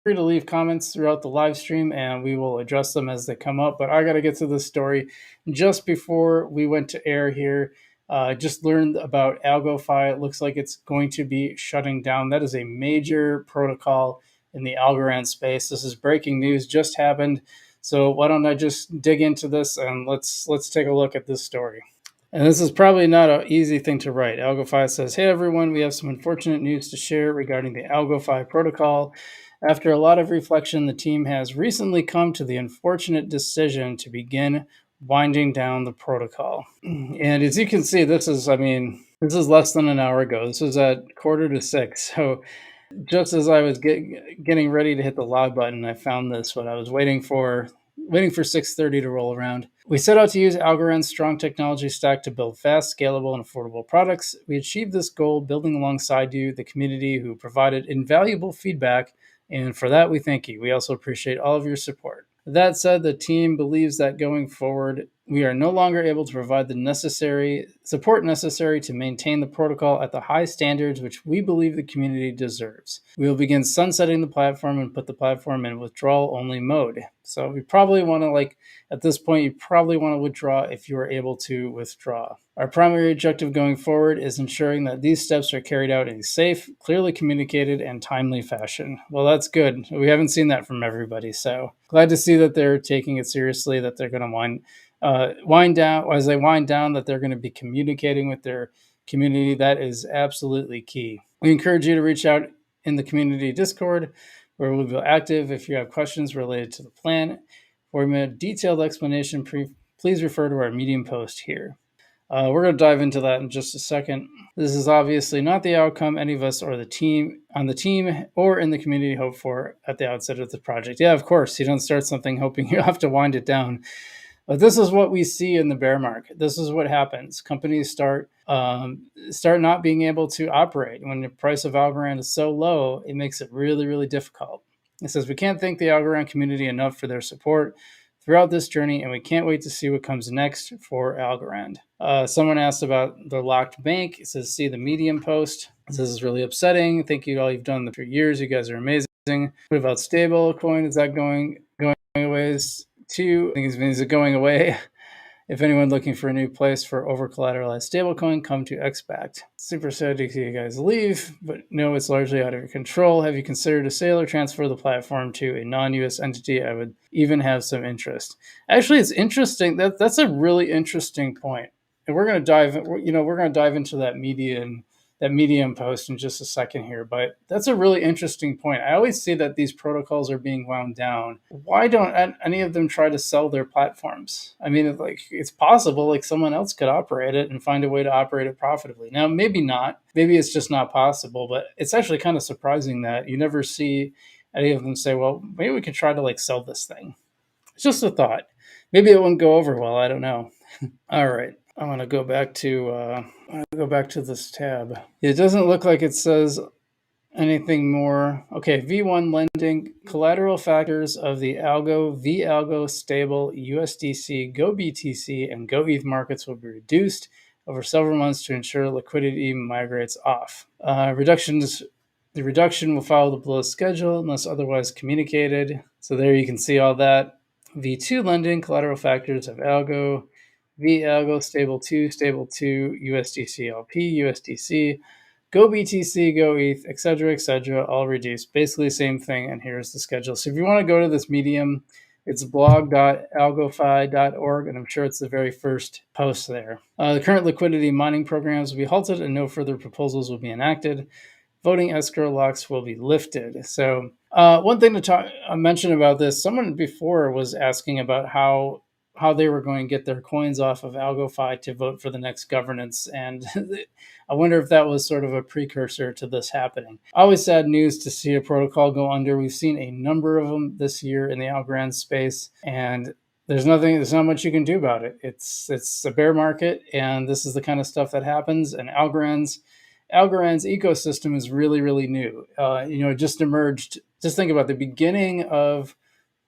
free to leave comments throughout the live stream and we will address them as they come up. But I got to get to this story. Just before we went to air here, I just learned about AlgoFi. It looks like it's going to be shutting down. That is a major protocol in the Algorand space. This is breaking news, just happened. So why don't I just dig into this and let's take a look at this story. And this is probably not an easy thing to write. AlgoFi says, "Hey everyone, we have some unfortunate news to share regarding the AlgoFi protocol. After a lot of reflection, the team has recently come to the unfortunate decision to begin winding down the protocol." And as you can see, this is less than an hour ago. This was at 5:45. So just as I was getting ready to hit the log button, I found this. What I was waiting for 6:30 to roll around. "We set out to use Algorand's strong technology stack to build fast, scalable, and affordable products. We achieved this goal building alongside you, the community, who provided invaluable feedback, and for that we thank you. We also appreciate all of your support. That said, the team believes that going forward, we are no longer able to provide the necessary support necessary to maintain the protocol at the high standards which we believe the community deserves. We will begin sunsetting the platform and put the platform in withdrawal only mode." So we probably want to at this point, you probably want to withdraw if you are able to withdraw. "Our primary objective going forward is ensuring that these steps are carried out in a safe, clearly communicated, and timely fashion." Well, that's good. We haven't seen that from everybody, so glad to see that they're taking it seriously, that they're going to wind down. As they wind down, that they're going to be communicating with their community. That is absolutely key. We encourage you to reach out in the community Discord, where we'll be active. If you have questions related to the plan or a detailed explanation, please refer to our Medium post here. We're going to dive into that in just a second. This is obviously not the outcome any of us or the team or in the community hope for at the outset of the project. Yeah, of course, you don't start something hoping you have to wind it down. But this is what we see in the bear market. This is what happens. Companies start not being able to operate. When the price of Algorand is so low, it makes it really, really difficult. It says, "We can't thank the Algorand community enough for their support throughout this journey, and we can't wait to see what comes next for Algorand." Someone asked about the locked bank. It says, "See the Medium post. This is really upsetting. Thank you to all you've done for years. You guys are amazing. What about stable coin? Is that going away? I think it means it going away. If anyone looking for a new place for over-collateralized stablecoin, come to XBacked. Super sad to see you guys leave, but no, it's largely out of your control. Have you considered a sale or transfer the platform to a non-US entity? I would even have some interest." Actually, it's interesting. That's a really interesting point, and we're going to dive into that Medium post in just a second here, but that's a really interesting point. I always see that these protocols are being wound down. Why don't any of them try to sell their platforms? I mean, it's possible, someone else could operate it and find a way to operate it profitably. Now, maybe not. Maybe it's just not possible, but it's actually kind of surprising that you never see any of them say, "Well, maybe we could try to sell this thing." It's just a thought. Maybe it wouldn't go over well. I don't know. All right. I want to go back to this tab. It doesn't look like it says anything more. Okay, V1 lending collateral factors of the VAlgo stable USDC, Go BTC, and Go ETH markets will be reduced over several months to ensure liquidity migrates off. The reduction will follow the below schedule unless otherwise communicated. So there you can see all that. V2 lending collateral factors of Algo, VAlgo stable 2, USDC LP, USDC, Go BTC, Go ETH, etc., all reduced. Basically the same thing, and here's the schedule. So if you want to go to this Medium, it's blog.algofi.org, and I'm sure it's the very first post there. The current liquidity mining programs will be halted, and no further proposals will be enacted. Voting escrow locks will be lifted. So one thing to mention about this, someone before was asking about how they were going to get their coins off of AlgoFi to vote for the next governance. And I wonder if that was sort of a precursor to this happening. Always sad news to see a protocol go under. We've seen a number of them this year in the Algorand space, and there's not much you can do about it. It's a bear market, and this is the kind of stuff that happens. And Algorand's ecosystem is really, really new. It just emerged. Just think about the beginning of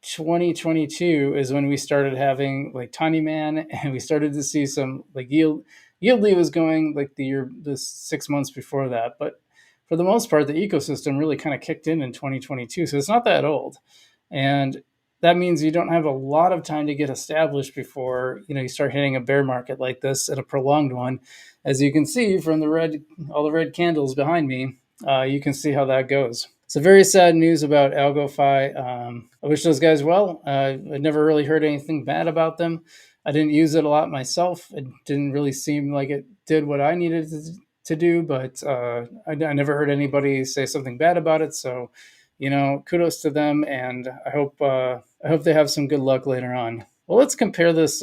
2022 is when we started having Tiny Man, and we started to see some Yieldly was going the 6 months before that. But for the most part, the ecosystem really kind of kicked in 2022. So it's not that old. And that means you don't have a lot of time to get established before you start hitting a bear market like this, and a prolonged one. As you can see from all the red candles behind me, you can see how that goes. So very sad news about AlgoFi. I wish those guys well. I never really heard anything bad about them. I didn't use it a lot myself. It didn't really seem like it did what I needed to do, but I never heard anybody say something bad about it. So, kudos to them, and I hope they have some good luck later on. Well, let's compare this